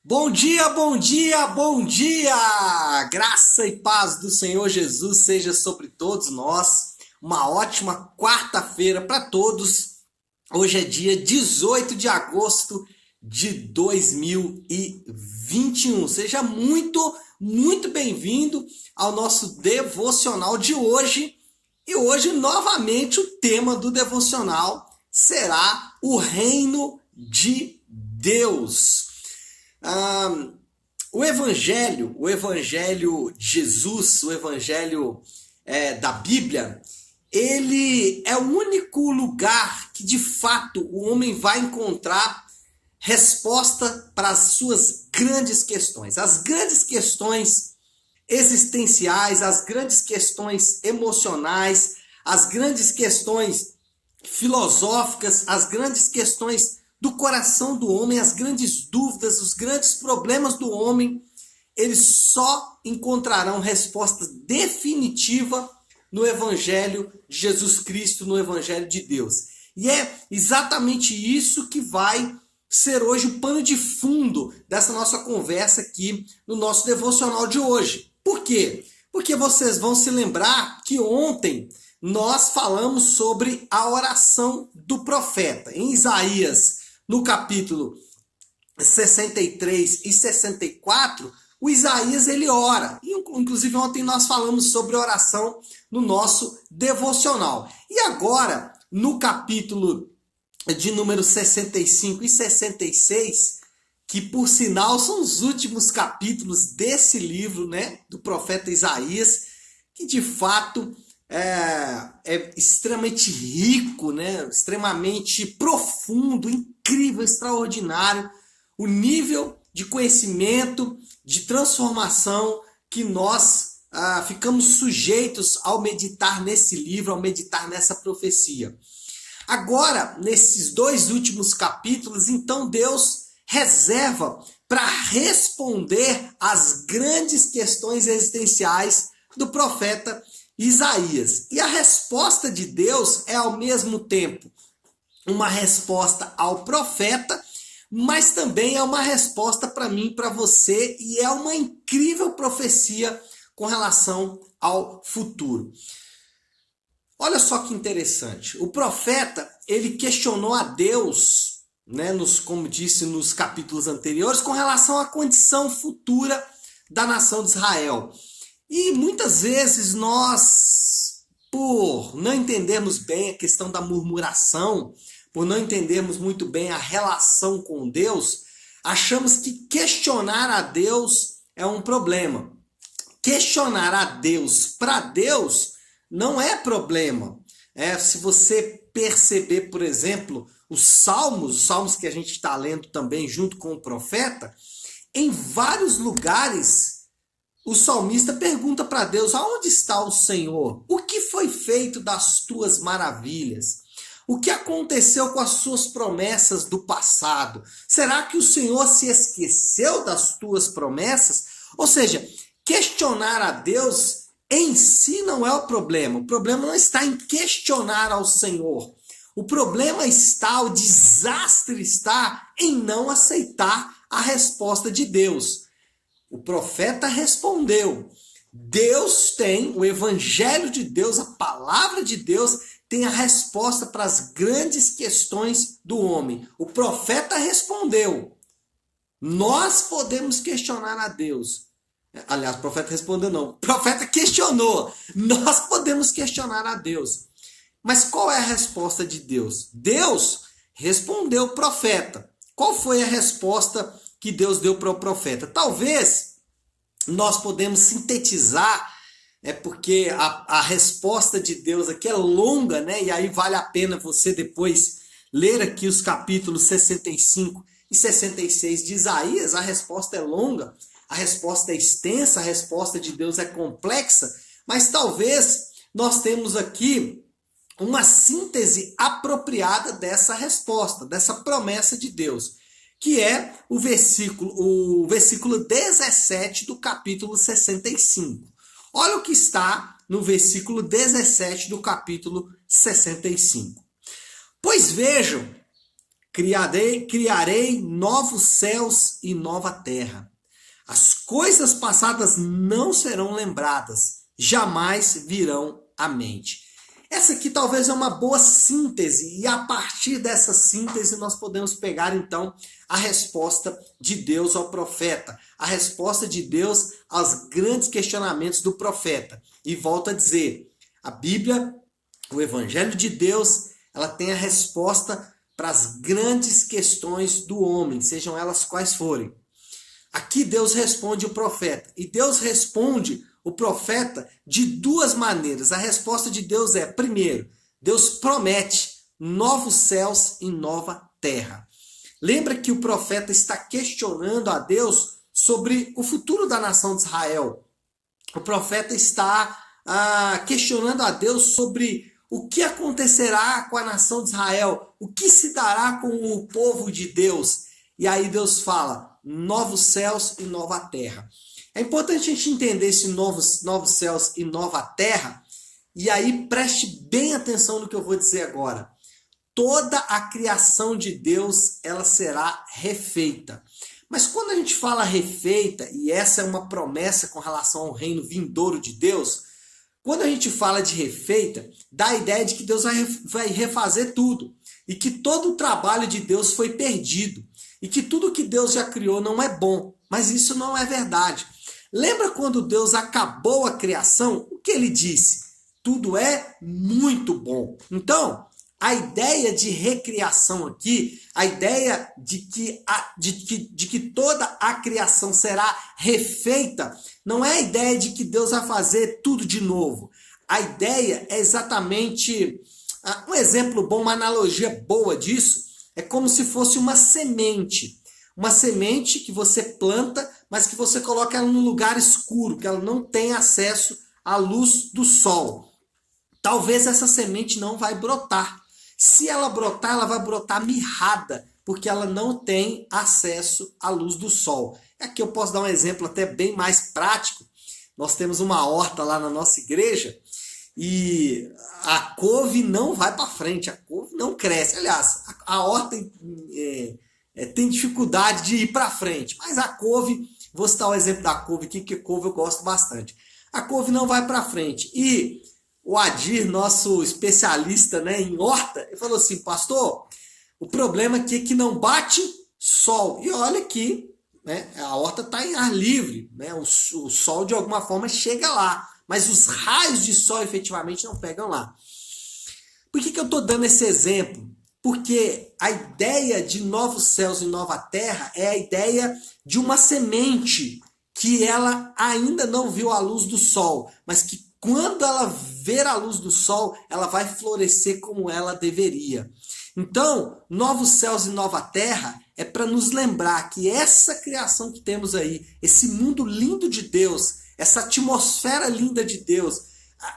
Bom dia, bom dia, bom dia! Graça e paz do Senhor Jesus seja sobre todos nós. Uma ótima quarta-feira para todos. Hoje é dia 18 de agosto de 2021. Seja muito bem-vindo ao nosso devocional de hoje. E hoje, novamente, o tema do devocional será o reino de Deus. O Evangelho de Jesus, o Evangelho da Bíblia, ele é o único lugar que de fato o homem vai encontrar resposta para as suas grandes questões. As grandes questões existenciais, as grandes questões emocionais, as grandes questões filosóficas, as grandes questões do coração do homem, as grandes dúvidas, os grandes problemas do homem, eles só encontrarão resposta definitiva no Evangelho de Jesus Cristo, no Evangelho de Deus. E é exatamente isso que vai ser hoje o pano de fundo dessa nossa conversa aqui no nosso devocional de hoje. Por quê? Porque vocês vão se lembrar que ontem nós falamos sobre a oração do profeta. Em Isaías, no capítulo 63 e 64, o Isaías ele ora. Inclusive ontem nós falamos sobre oração no nosso devocional. E agora, no capítulo de número 65 e 66, que por sinal são os últimos capítulos desse livro, né, do profeta Isaías, que de fato é extremamente rico, né, extremamente profundo, incrível, extraordinário, o nível de conhecimento, de transformação que nós ficamos sujeitos ao meditar nesse livro, ao meditar nessa profecia. Agora, nesses dois últimos capítulos, então Deus reserva para responder às grandes questões existenciais do profeta Isaías. E a resposta de Deus é ao mesmo tempo uma resposta ao profeta, mas também é uma resposta para mim, para você, e é uma incrível profecia com relação ao futuro. Olha só que interessante. O profeta, ele questionou a Deus, né, como disse nos capítulos anteriores, com relação à condição futura da nação de Israel. E muitas vezes nós, por não entendermos bem a questão da murmuração, por não entendermos muito bem a relação com Deus, achamos que questionar a Deus é um problema. Questionar a Deus para Deus não é problema. Se você perceber, por exemplo, os salmos que a gente está lendo também junto com o profeta, em vários lugares o salmista pergunta para Deus: aonde está o Senhor? O que foi feito das tuas maravilhas? O que aconteceu com as suas promessas do passado? Será que o Senhor se esqueceu das tuas promessas? Ou seja, questionar a Deus em si não é o problema. O problema não está em questionar ao Senhor. O problema está, o desastre está em não aceitar a resposta de Deus. O profeta respondeu. Deus tem, o Evangelho de Deus, a palavra de Deus, tem a resposta para as grandes questões do homem. O profeta respondeu. Nós podemos questionar a Deus. Aliás, o profeta respondeu não. O profeta questionou. Nós podemos questionar a Deus. Mas qual é a resposta de Deus? Deus respondeu o profeta. Qual foi a resposta que Deus deu para o profeta? Talvez nós podemos sintetizar, porque a resposta de Deus aqui é longa, né? E aí vale a pena você depois ler aqui os capítulos 65 e 66 de Isaías. A resposta é longa, a resposta é extensa, a resposta de Deus é complexa, mas talvez nós temos aqui uma síntese apropriada dessa resposta, dessa promessa de Deus, que é o versículo 17 do capítulo 65. Olha o que está no versículo 17 do capítulo 65. Pois vejam, criarei novos céus e nova terra. As coisas passadas não serão lembradas, jamais virão à mente. Essa aqui talvez é uma boa síntese, e a partir dessa síntese nós podemos pegar então a resposta de Deus ao profeta, a resposta de Deus aos grandes questionamentos do profeta. E volto a dizer, a Bíblia, o Evangelho de Deus, ela tem a resposta para as grandes questões do homem, sejam elas quais forem. Aqui Deus responde o profeta, e Deus responde o profeta de duas maneiras. A resposta de Deus é, primeiro, Deus promete novos céus e nova terra. Lembra que o profeta está questionando a Deus sobre o futuro da nação de Israel. O profeta está questionando a Deus sobre o que acontecerá com a nação de Israel, o que se dará com o povo de Deus. E aí Deus fala, novos céus e nova terra. É importante a gente entender esses novos céus e nova terra, e aí preste bem atenção no que eu vou dizer agora. Toda a criação de Deus, ela será refeita. Mas quando a gente fala refeita, e essa é uma promessa com relação ao reino vindouro de Deus, quando a gente fala de refeita, dá a ideia de que Deus vai refazer tudo, e que todo o trabalho de Deus foi perdido, e que tudo que Deus já criou não é bom, mas isso não é verdade. Lembra quando Deus acabou a criação? O que ele disse? Tudo é muito bom. Então, a ideia de recriação aqui, a ideia de que toda a criação será refeita, não é a ideia de que Deus vai fazer tudo de novo. A ideia é exatamente, um exemplo bom, uma analogia boa disso, é como se fosse uma semente. Uma semente que você planta, mas que você coloca ela num lugar escuro, que ela não tem acesso à luz do sol. Talvez essa semente não vai brotar. Se ela brotar, ela vai brotar mirrada, porque ela não tem acesso à luz do sol. Aqui eu posso dar um exemplo até bem mais prático. Nós temos uma horta lá na nossa igreja e a couve não vai para frente, a couve não cresce. Aliás, a horta tem dificuldade de ir para frente, mas a couve, vou citar o exemplo da couve aqui, que couve eu gosto bastante. A couve não vai para frente. E o Adir, nosso especialista, né, em horta, ele falou assim, pastor, o problema aqui é que não bate sol. E olha aqui, né, a horta está em ar livre, né, o sol de alguma forma chega lá, mas os raios de sol efetivamente não pegam lá. Por que eu estou dando esse exemplo? Porque a ideia de novos céus e nova terra é a ideia de uma semente que ela ainda não viu a luz do sol, mas que quando ela ver a luz do sol, ela vai florescer como ela deveria. Então, novos céus e nova terra é para nos lembrar que essa criação que temos aí, esse mundo lindo de Deus, essa atmosfera linda de Deus,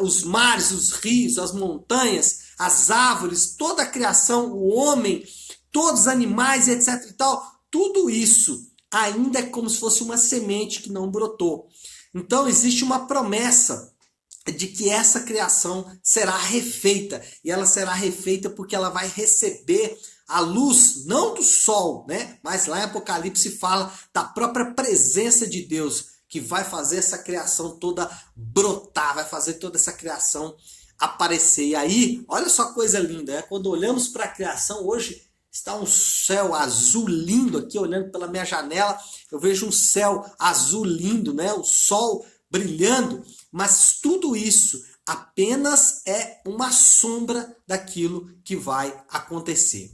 os mares, os rios, as montanhas, as árvores, toda a criação, o homem, todos os animais, etc. e tal, tudo isso ainda é como se fosse uma semente que não brotou. Então existe uma promessa de que essa criação será refeita, e ela será refeita porque ela vai receber a luz, não do sol, né? Mas lá em Apocalipse fala da própria presença de Deus, que vai fazer essa criação toda brotar, vai fazer toda essa criação aparecer. E aí, olha só que coisa linda, né? Quando olhamos para a criação, hoje está um céu azul lindo aqui, olhando pela minha janela, eu vejo um céu azul lindo, né? O sol brilhando, mas tudo isso apenas é uma sombra daquilo que vai acontecer.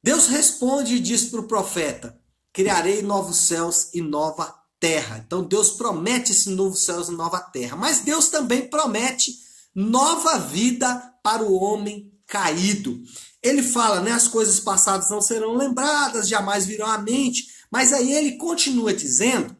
Deus responde e diz para o profeta, criarei novos céus e nova terra. Então Deus promete esse novo céus e nova terra, mas Deus também promete nova vida para o homem caído. Ele fala, né, as coisas passadas não serão lembradas, jamais virão à mente, mas aí ele continua dizendo,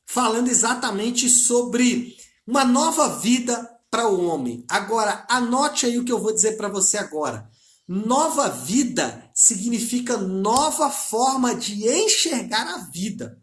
falando exatamente sobre uma nova vida para o homem. Agora, anote aí o que eu vou dizer para você agora. Nova vida significa nova forma de enxergar a vida.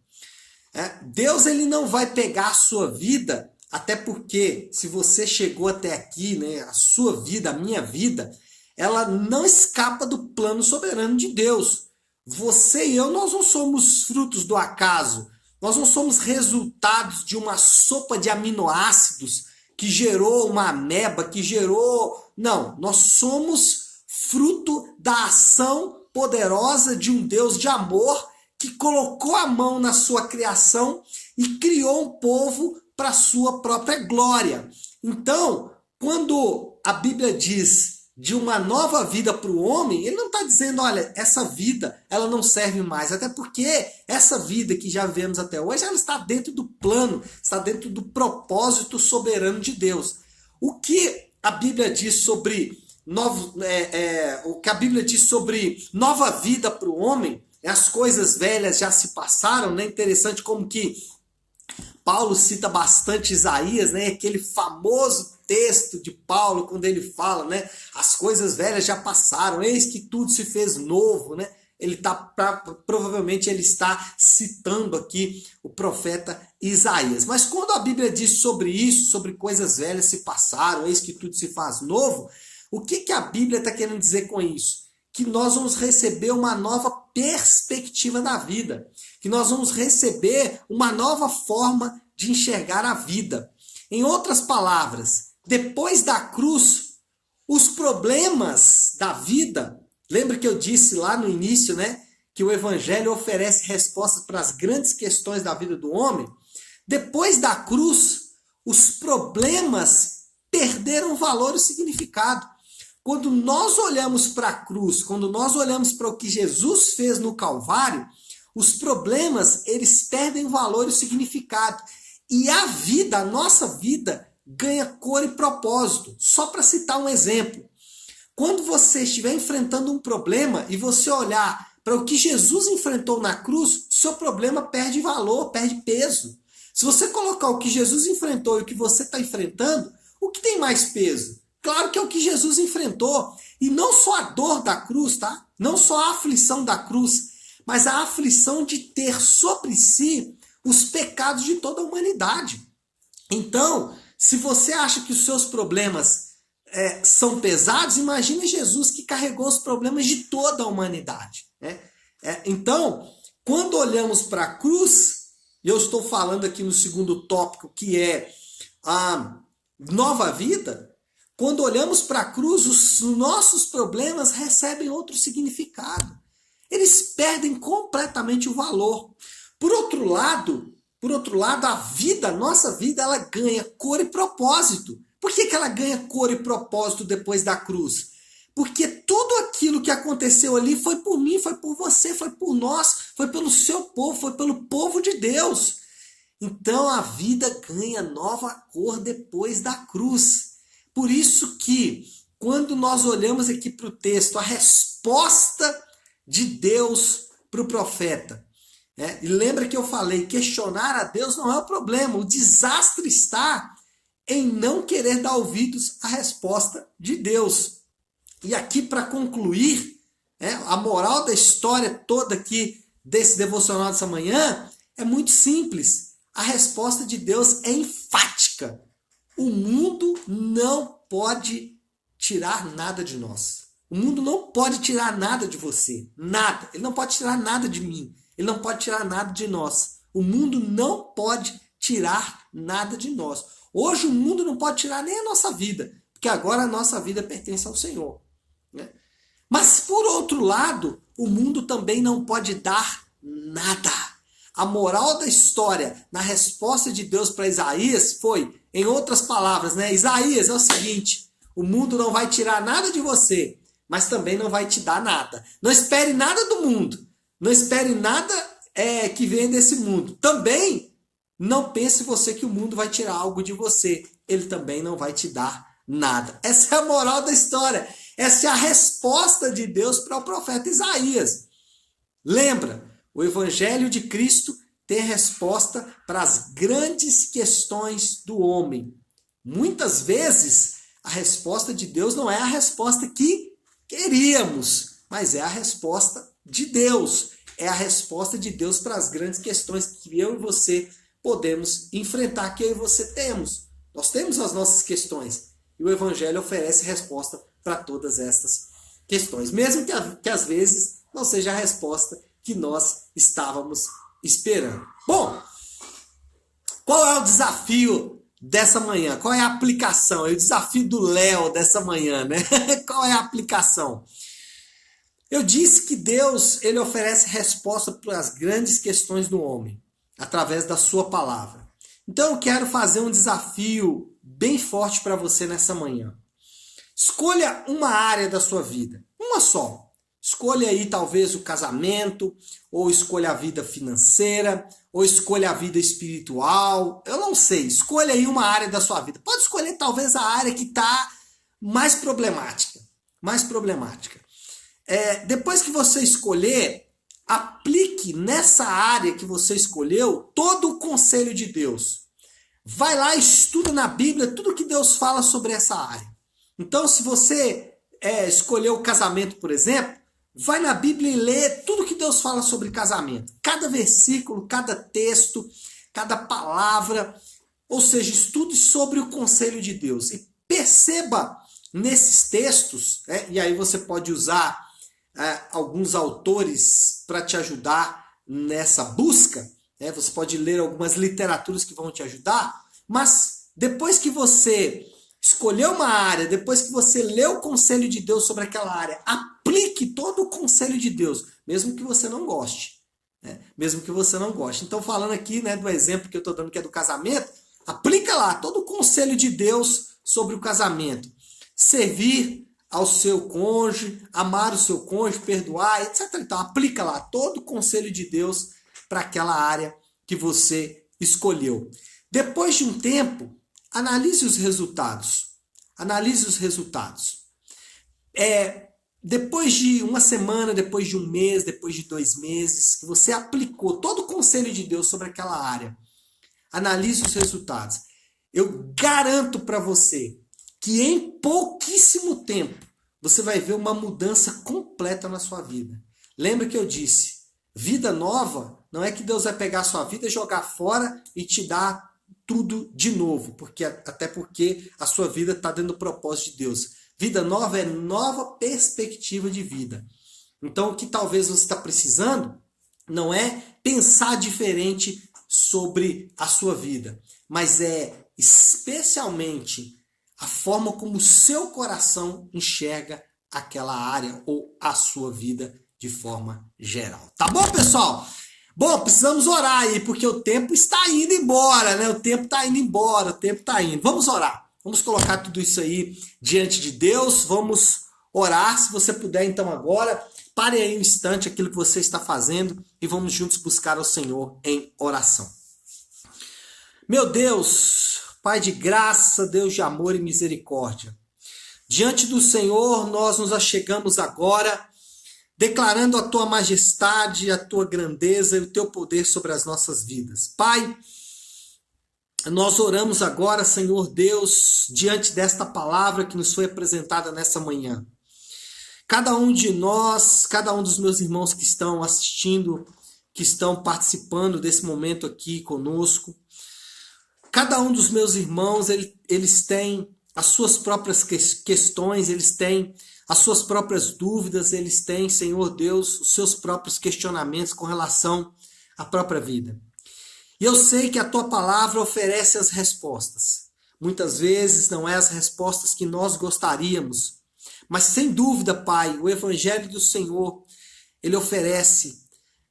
Deus ele não vai pegar a sua vida, até porque se você chegou até aqui, né, a sua vida, a minha vida, ela não escapa do plano soberano de Deus. Você e eu, nós não somos frutos do acaso. Nós não somos resultados de uma sopa de aminoácidos que gerou uma ameba, que gerou... Não, nós somos fruto da ação poderosa de um Deus de amor que colocou a mão na sua criação e criou um povo para a sua própria glória. Então, quando a Bíblia diz de uma nova vida para o homem, ele não está dizendo, olha, essa vida ela não serve mais, até porque essa vida que já vemos até hoje, ela está dentro do plano, está dentro do propósito soberano de Deus. O que a Bíblia diz sobre o que a Bíblia diz sobre nova vida para o homem, as coisas velhas já se passaram, né? Interessante como que Paulo cita bastante Isaías, né? Aquele famoso texto de Paulo, quando ele fala, né? As coisas velhas já passaram, eis que tudo se fez novo, né? Provavelmente ele está citando aqui o profeta Isaías. Mas quando a Bíblia diz sobre isso, sobre coisas velhas se passaram, eis que tudo se faz novo, o que a Bíblia está querendo dizer com isso? Que nós vamos receber uma nova perspectiva da vida, que nós vamos receber uma nova forma de enxergar a vida. Em outras palavras, depois da cruz, os problemas da vida, lembra que eu disse lá no início, né, que o Evangelho oferece respostas para as grandes questões da vida do homem? Depois da cruz, os problemas perderam valor e significado. Quando nós olhamos para a cruz, quando nós olhamos para o que Jesus fez no Calvário, os problemas, eles perdem valor e significado. E a vida, a nossa vida, ganha cor e propósito. Só para citar um exemplo. Quando você estiver enfrentando um problema e você olhar para o que Jesus enfrentou na cruz, seu problema perde valor, perde peso. Se você colocar o que Jesus enfrentou e o que você está enfrentando, o que tem mais peso? Claro que é o que Jesus enfrentou. E não só a dor da cruz, tá? Não só a aflição da cruz, mas a aflição de ter sobre si os pecados de toda a humanidade. Então, se você acha que os seus problemas são pesados, imagine Jesus que carregou os problemas de toda a humanidade. Né? Então, quando olhamos para a cruz, e eu estou falando aqui no segundo tópico, que é a nova vida, quando olhamos para a cruz, os nossos problemas recebem outro significado. Eles perdem completamente o valor. Por outro lado, a vida, a nossa vida, ela ganha cor e propósito. Por que ela ganha cor e propósito depois da cruz? Porque tudo aquilo que aconteceu ali foi por mim, foi por você, foi por nós, foi pelo seu povo, foi pelo povo de Deus. Então a vida ganha nova cor depois da cruz. Por isso que, quando nós olhamos aqui para o texto, a resposta de Deus para o profeta. E lembra que eu falei, questionar a Deus não é o problema. O desastre está em não querer dar ouvidos à resposta de Deus. E aqui, para concluir, a moral da história toda aqui desse devocional dessa manhã é muito simples. A resposta de Deus é enfática. O mundo não pode tirar nada de nós. O mundo não pode tirar nada de você. Nada. Ele não pode tirar nada de mim. Ele não pode tirar nada de nós. O mundo não pode tirar nada de nós. Hoje o mundo não pode tirar nem a nossa vida, porque agora a nossa vida pertence ao Senhor. Né? Mas, por outro lado, o mundo também não pode dar nada. A moral da história, na resposta de Deus para Isaías, foi, em outras palavras, né? Isaías, é o seguinte, o mundo não vai tirar nada de você, mas também não vai te dar nada. Não espere nada do mundo. Não espere nada que venha desse mundo. Também não pense você que o mundo vai tirar algo de você. Ele também não vai te dar nada. Essa é a moral da história. Essa é a resposta de Deus para o profeta Isaías. Lembra, o Evangelho de Cristo tem resposta para as grandes questões do homem. Muitas vezes, a resposta de Deus não é a resposta que queríamos, mas é a resposta de Deus. É a resposta de Deus para as grandes questões que eu e você podemos enfrentar, que eu e você temos. Nós temos as nossas questões. E o Evangelho oferece resposta para todas essas questões. Mesmo que às vezes não seja a resposta que nós estávamos esperando. Bom, qual é o desafio dessa manhã? Qual é a aplicação? É o desafio do Léo dessa manhã, né? Qual é a aplicação? Eu disse que Deus, ele oferece resposta para as grandes questões do homem, através da sua palavra. Então eu quero fazer um desafio bem forte para você nessa manhã. Escolha uma área da sua vida, uma só. Escolha aí talvez o casamento, ou escolha a vida financeira, ou escolha a vida espiritual. Eu não sei, escolha aí uma área da sua vida. Pode escolher talvez a área que está mais problemática. Depois que você escolher, aplique nessa área que você escolheu todo o conselho de Deus. Vai lá e estuda na Bíblia tudo que Deus fala sobre essa área. Então, se você escolheu o casamento, por exemplo, vai na Bíblia e lê tudo que Deus fala sobre casamento. Cada versículo, cada texto, cada palavra. Ou seja, estude sobre o conselho de Deus. E perceba nesses textos, e aí você pode usar alguns autores para te ajudar nessa busca. Você pode ler algumas literaturas que vão te ajudar. Mas depois que você escolheu uma área, depois que você leu o conselho de Deus sobre aquela área, aplique todo o conselho de Deus, mesmo que você não goste. Mesmo que você não goste. Então, falando aqui do exemplo que eu estou dando, que é do casamento, aplica lá todo o conselho de Deus sobre o casamento. Servir ao seu cônjuge, amar o seu cônjuge, perdoar, etc. Então, aplica lá todo o conselho de Deus para aquela área que você escolheu. Depois de um tempo, analise os resultados. Depois de uma semana, depois de um mês, depois de 2 meses, que você aplicou todo o conselho de Deus sobre aquela área, analise os resultados. Eu garanto para você que em pouquíssimo tempo você vai ver uma mudança completa na sua vida. Lembra que eu disse, vida nova não é que Deus vai pegar a sua vida, jogar fora e te dar tudo de novo, até porque a sua vida está dentro do propósito de Deus. Vida nova é nova perspectiva de vida. Então, o que talvez você está precisando não é pensar diferente sobre a sua vida, mas é especialmente a forma como o seu coração enxerga aquela área ou a sua vida de forma geral. Tá bom, pessoal? Bom, precisamos orar aí, porque o tempo está indo embora, né? O tempo está indo. Vamos orar. Vamos colocar tudo isso aí diante de Deus. Vamos orar. Se você puder, então, agora, pare aí um instante aquilo que você está fazendo e vamos juntos buscar ao Senhor em oração. Meu Deus, Pai de graça, Deus de amor e misericórdia, diante do Senhor nós nos achegamos agora, declarando a Tua majestade, a Tua grandeza e o Teu poder sobre as nossas vidas. Pai, nós oramos agora, Senhor Deus, diante desta palavra que nos foi apresentada nessa manhã. Cada um de nós, cada um dos meus irmãos que estão assistindo, que estão participando desse momento aqui conosco, cada um dos meus irmãos, eles têm as suas próprias questões, eles têm as suas próprias dúvidas, eles têm, Senhor Deus, os seus próprios questionamentos com relação à própria vida. E eu sei que a Tua palavra oferece as respostas. Muitas vezes não é as respostas que nós gostaríamos, mas sem dúvida, Pai, o Evangelho do Senhor, ele oferece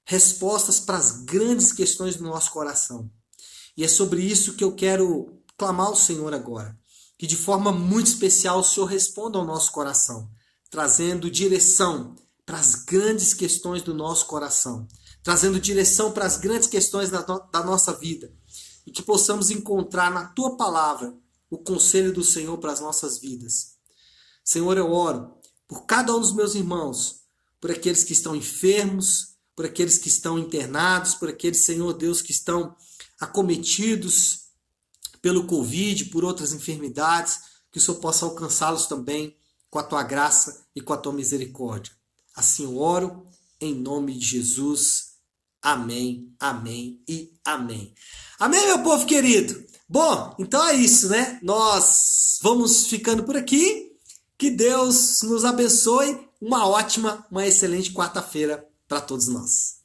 respostas para as grandes questões do nosso coração. E é sobre isso que eu quero clamar ao Senhor agora. Que de forma muito especial o Senhor responda ao nosso coração, trazendo direção para as grandes questões do nosso coração, trazendo direção para as grandes questões da nossa vida, e que possamos encontrar na Tua palavra o conselho do Senhor para as nossas vidas. Senhor, eu oro por cada um dos meus irmãos, por aqueles que estão enfermos, por aqueles que estão internados, por aqueles, Senhor Deus, que estão acometidos pelo Covid, por outras enfermidades, que o Senhor possa alcançá-los também com a Tua graça e com a Tua misericórdia. Assim eu oro, em nome de Jesus. Amém, amém e amém. Amém, meu povo querido? Bom, então é isso, né? Nós vamos ficando por aqui. Que Deus nos abençoe. uma ótima, uma excelente quarta-feira para todos nós.